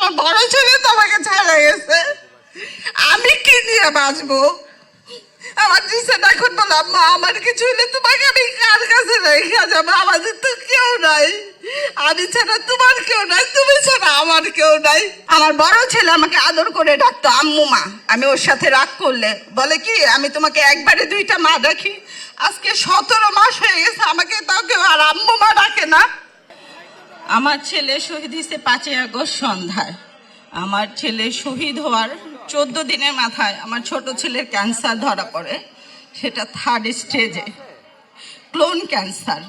আমার বড় ছেলে তোমাকে ছাড়া গেছে, আমি কি নিয়ে বাঁচবো? আমার জিসান এখন বলো আম্মা আমার কিছু হলে তোমাকে আমি কার কাছে রেখে যাবো? আমাদের তো কেউ নাই, আমি ছাড়া তোমার কেউ নাই, তুমি ছাড়া আমার কেউ নাই। আমার বড় ছেলে আমাকে আদর করে ডাকতো আম্মু মা। আমি ওর সাথে রাগ করলে বলে কি আমি তোমাকে একবারে দুইটা মা রাখি। আজকে 17 মাস হয়ে গেছে, আমাকে তাও কেউ আর আম্মু মা ডাকে না। আমার ছেলে শহীদ হয়েছে 5ই আগস্ট সন্ধ্যায়। আমার ছেলে শহীদ হওয়ার 14 দিনের মাথায় আমার ছোট ছেলের ক্যান্সার ধরা পড়ে, সেটা 3rd স্টেজে, ক্লোন ক্যান্সার।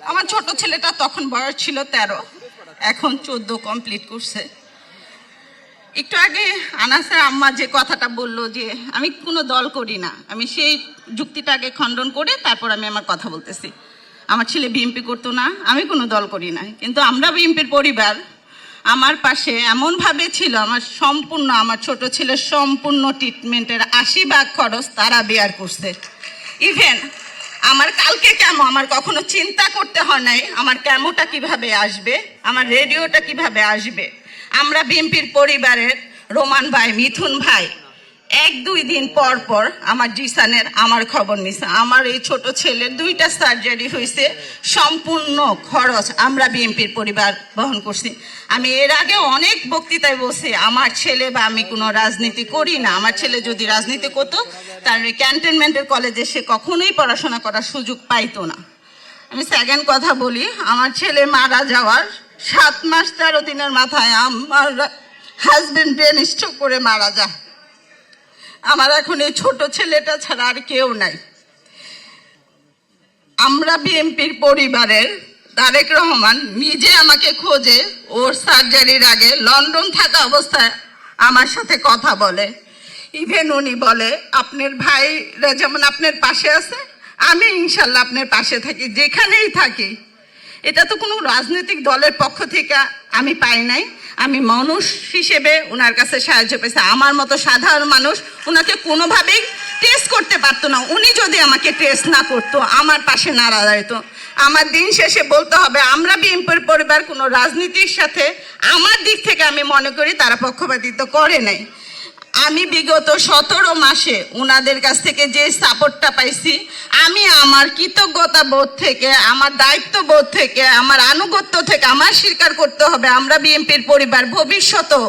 আমার ছোট ছেলেটা তখন বয়স ছিল 13, এখন 14 কমপ্লিট করছে। একটু আগে আনাসের আম্মা যে কথাটা বললো যে আমি কোনো দল করি না, আমি সেই যুক্তিটাকে খণ্ডন করে তারপর আমি আমার কথা বলতেছি। আমার ছেলে বিএমপি করতো না, আমি কোনো দল করি না, কিন্তু আমরা বিএমপির পরিবার আমার পাশে এমনভাবে ছিল, আমার ছোট ছেলের সম্পূর্ণ ট্রিটমেন্টের 80% খরচ তারা বেয়ার করছে। ইভেন আমার কালকে কেমো আমার কখনো চিন্তা করতে হয় নাই আমার কেমোটা কিভাবে আসবে, আমার রেডিওটা কিভাবে আসবে। আমরা বিএমপির পরিবারের রোমান ভাই, মিথুন ভাই 1-2 দিন পর পর আমার জিসানের আমার খবর নিছে। আমার এই ছোট ছেলের 2টা সার্জারি হয়েছে, সম্পূর্ণ খরচ আমরা বিএমপির পরিবার বহন করছি। আমি এর আগে অনেক বক্তৃতায় বলছি আমার ছেলে বা আমি কোনো রাজনীতি করি না। আমার ছেলে যদি রাজনীতি করতো তার ক্যান্টনমেন্টের কলেজে সে কখনোই পড়াশোনা করার সুযোগ পাইতো না। আমি সেকেন্ড কথা বলি, আমার ছেলে মারা যাওয়ার 7 মাস 13 দিনের মাথায় আমার হাজবেন্ড ব্রেন স্ট্রোক করে মারা যায়। আমার এখন এই ছোট ছেলেটা ছাড়া আর কেউ নাই। আমরা বিএমপির পরিবারের তারেক রহমান নিজে আমাকে খোঁজে, ওর সার্জারির আগে লন্ডন থাকা অবস্থায় আমার সাথে কথা বলে। ইভেন উনি বলে আপনার ভাইরা যেমন আপনার পাশে আছে, আমি ইনশাল্লাহ আপনার পাশে থাকি, যেখানেই থাকি। এটা তো কোনো রাজনৈতিক দলের পক্ষ থেকে আমি পাই নাই, আমি মানুষ হিসেবে ওনার কাছে সাহায্য পেয়েছি। আমার মতো সাধারণ মানুষ ওনাকে কোনোভাবেই টেস্ট করতে পারতো না। উনি যদি আমাকে টেস্ট না করতো, আমার পাশে না দাঁড়াইতো, আমার দিন শেষে বলতে হবে আমরা বিএনপির পরিবার কোনো রাজনীতির সাথে আমার দিক থেকে আমি মনে করি তারা পক্ষপাতিত্ব করে নাই। আমি বিগত 17 মাসে ওনাদের কাছ থেকে যে সাপোর্টটা পাইছি, আমি আমার কৃতজ্ঞতা বোধ থেকে, আমার দায়িত্ব বোধ থেকে, আমার আনুগত্য থেকে আমার স্বীকার করতে হবে আমরা বিএনপির পরিবার ভবিষ্যতেও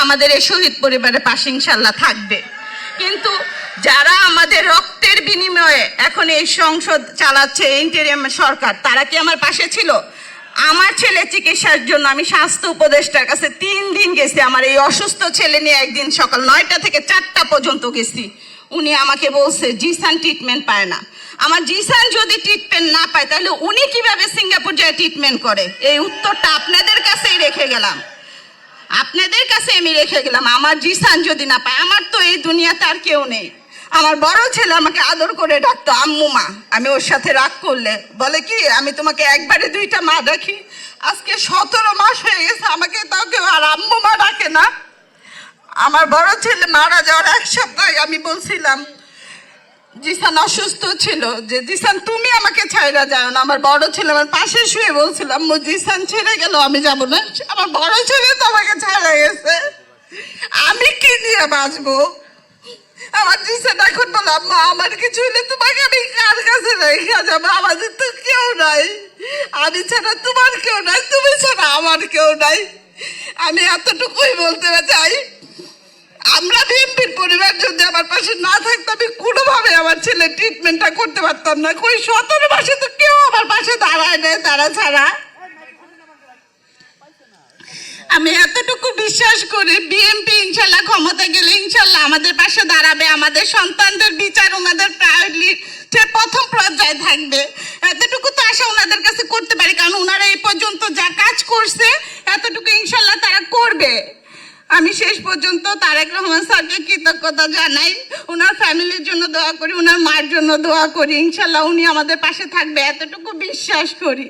আমাদের এই শহীদ পরিবারের পাশে ইনশাল্লাহ থাকবে। কিন্তু যারা আমাদের রক্তের বিনিময়ে এখন এই সংসদ চালাচ্ছে, ইন্টারিম সরকার, তারা কি আমার পাশে ছিল? আমার ছেলে চিকিৎসার জন্য আমি স্বাস্থ্য উপদেষ্টার কাছে 3 দিন গেছি। আমার এই অসুস্থ ছেলে নিয়ে একদিন সকাল 9টা থেকে 4টা পর্যন্ত গেছি। উনি আমাকে বলছে জিসান ট্রিটমেন্ট পায় না। আমার জিসান যদি ট্রিটমেন্ট না পায় তাহলে উনি কিভাবে সিঙ্গাপুর যায় ট্রিটমেন্ট করে? এই উত্তরটা আপনাদের কাছেই রেখে গেলাম, আপনাদের কাছে আমি রেখে গেলাম। আমার জিসান যদি না পায়, আমার তো এই দুনিয়াতে আর কেউ নেই। আমার বড় ছেলে আমাকে আদর করে ডাকতো আম্মু মা। আমি ওর সাথে রাগ করলে বলে কি আমি তোমাকে একবারে দুইটা মা রাখি। আজকে 17 মাস হয়ে গেছে, আমাকে তাও কেউ আর আম্মু মা ডাকে না। আমার বড় ছেলে মারা যাওয়ার 1 সপ্তাহ আমি বলছিলাম, জিসান অসুস্থ ছিল, যে জিসান তুমি আমাকে ছাইরা যাও না। আমার বড় ছেলে আমার পাশে শুয়ে বলছিলাম জিসান ছেড়ে গেল আমি যাব না। আমার বড় ছেলে তো আমাকে ছাড়া গেছে, আমি কি নিয়ে বাঁচবো? আমার জিসান এখন বলো আম্মা আমার কিছু হলে তোমাকে আমি কার কাছে রেখে যাবো? আমাদের তো কেউ নাই, আমি ছাড়া তোমার কেউ নাই, তুমি ছাড়া আমার কেউ নাই। আমি এতটুকুই বলতে চাই, আমরা বিএনপির পরিবার যদি আমার পাশে না থাকতো আমি কোনোভাবে আমার ছেলে ট্রিটমেন্টটা করতে পারতাম না। কই 17 মাসে তো কেউ আমার পাশে দাঁড়ায় নেই তারা ছাড়া। আমি এতটুকু বিশ্বাস করি বিএনপি ইনশাল্লাহ ক্ষমতা গেলে ইনশাল্লাহ আমাদের পাশে দাঁড়াবে, আমাদের সন্তানদের বিচার ওনাদের প্রায়োরিটি প্রথম পর্যায়ে থাকবে। এতটুকু তো আশা ওনাদের কাছে করতে পারি, কারণ ওনারা এই পর্যন্ত যা কাজ করছে এতটুকু ইনশাল্লাহ তারা করবে। আমি শেষ পর্যন্ত তারেক রহমান স্যারকে কৃতজ্ঞতা জানাই, ওনার ফ্যামিলির জন্য দোয়া করি, ওনার মায়ের জন্য দোয়া করি, ইনশাল্লাহ উনি আমাদের পাশে থাকবে, এতটুকু বিশ্বাস করি।